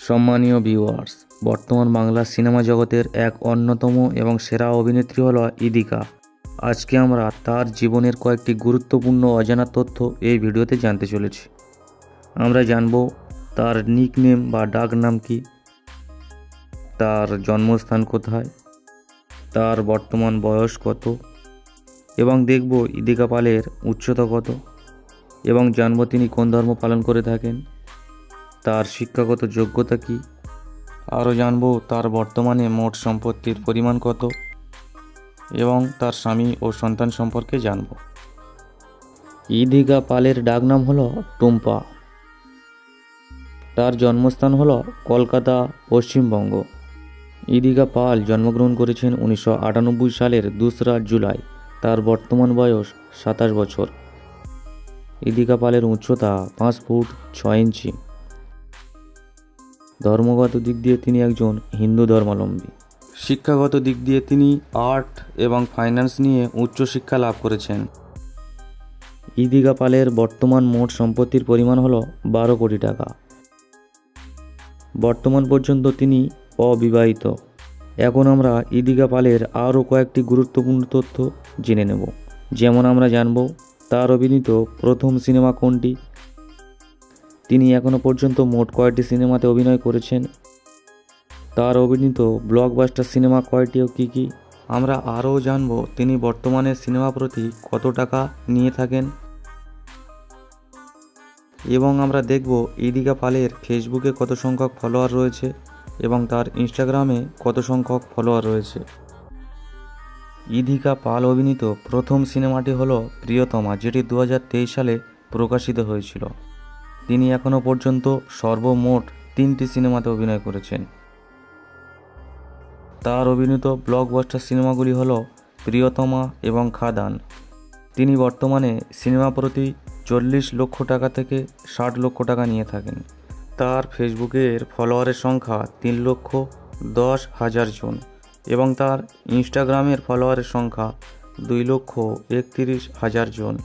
সম্মানীয় ভিউয়ার্স, বর্তমান বাংলা সিনেমা জগতের এক অন্যতম এবং সেরা অভিনেত্রী হল ইদিকা। আজকে আমরা তার জীবনের কয়েকটি গুরুত্বপূর্ণ অজানা তথ্য এই ভিডিওতে জানতে চলেছি। আমরা জানব তার নিকনেম বা ডাক নাম কি, তার জন্মস্থান কোথায়, তার বর্তমান বয়স কত, এবং দেখব ইদিকা পালের উচ্চতা কত, এবং জানব তিনি কোন ধর্ম পালন করে থাকেন, তার শিক্ষাগত যোগ্যতা কী, আরও জানব তার বর্তমানে মোট সম্পত্তির পরিমাণ কত, এবং তার স্বামী ও সন্তান সম্পর্কে জানব। ইদিকা পালের ডাকনাম হলো টুম্পা। তার জন্মস্থান হলো কলকাতা, পশ্চিমবঙ্গ। ইদিকা পাল জন্মগ্রহণ করেছেন 1998 সালের 2রা জুলাই। তার বর্তমান বয়স 27 বছর। ইদিকা পালের উচ্চতা 5 ফুট 6 ইঞ্চি। ধর্মগত দিক দিয়ে তিনি একজন হিন্দু ধর্মাবলম্বী। শিক্ষাগত দিক দিয়ে তিনি আর্ট এবং ফাইন্যান্স নিয়ে উচ্চশিক্ষা লাভ করেছেন। ইদিকা পালের বর্তমান মোট সম্পত্তির পরিমাণ হলো 12 কোটি টাকা। বর্তমান পর্যন্ত তিনি অবিবাহিত। এখন আমরা ইদিকা পালের আরও কয়েকটি গুরুত্বপূর্ণ তথ্য জেনে নেব। যেমন আমরা জানব তার অভিনীত প্রথম সিনেমা কোনটি, তিনি এখনও পর্যন্ত মোট কয়টি সিনেমাতে অভিনয় করেছেন, তার অভিনীত ব্লকবাস্টার সিনেমা কয়টি ও কী কী। আমরা আরও জানব তিনি বর্তমানে সিনেমা প্রতি কত টাকা নিয়ে থাকেন, এবং আমরা দেখব ইদিকা পালের ফেসবুকে কত সংখ্যক ফলোয়ার রয়েছে এবং তার ইনস্টাগ্রামে কত সংখ্যক ফলোয়ার রয়েছে। ইদিকা পাল অভিনীত প্রথম সিনেমাটি হলো প্রিয়তমা, যেটি 2023 সালে প্রকাশিত হয়েছিল। তিনি এখনও পর্যন্ত সর্বমোট 3টি সিনেমাতে অভিনয় করেছেন। তার অভিনীত ব্লকবাস্টার সিনেমাগুলি হলো প্রিয়তমা এবং খাদান। তিনি বর্তমানে সিনেমা প্রতি 40 লক্ষ টাকা থেকে 60 লক্ষ টাকা নিয়ে থাকেন। তার ফেসবুকের ফলোয়ারের সংখ্যা 3,10,000 জন এবং তার ইনস্টাগ্রামের ফলোয়ারের সংখ্যা 2,31,000 জন।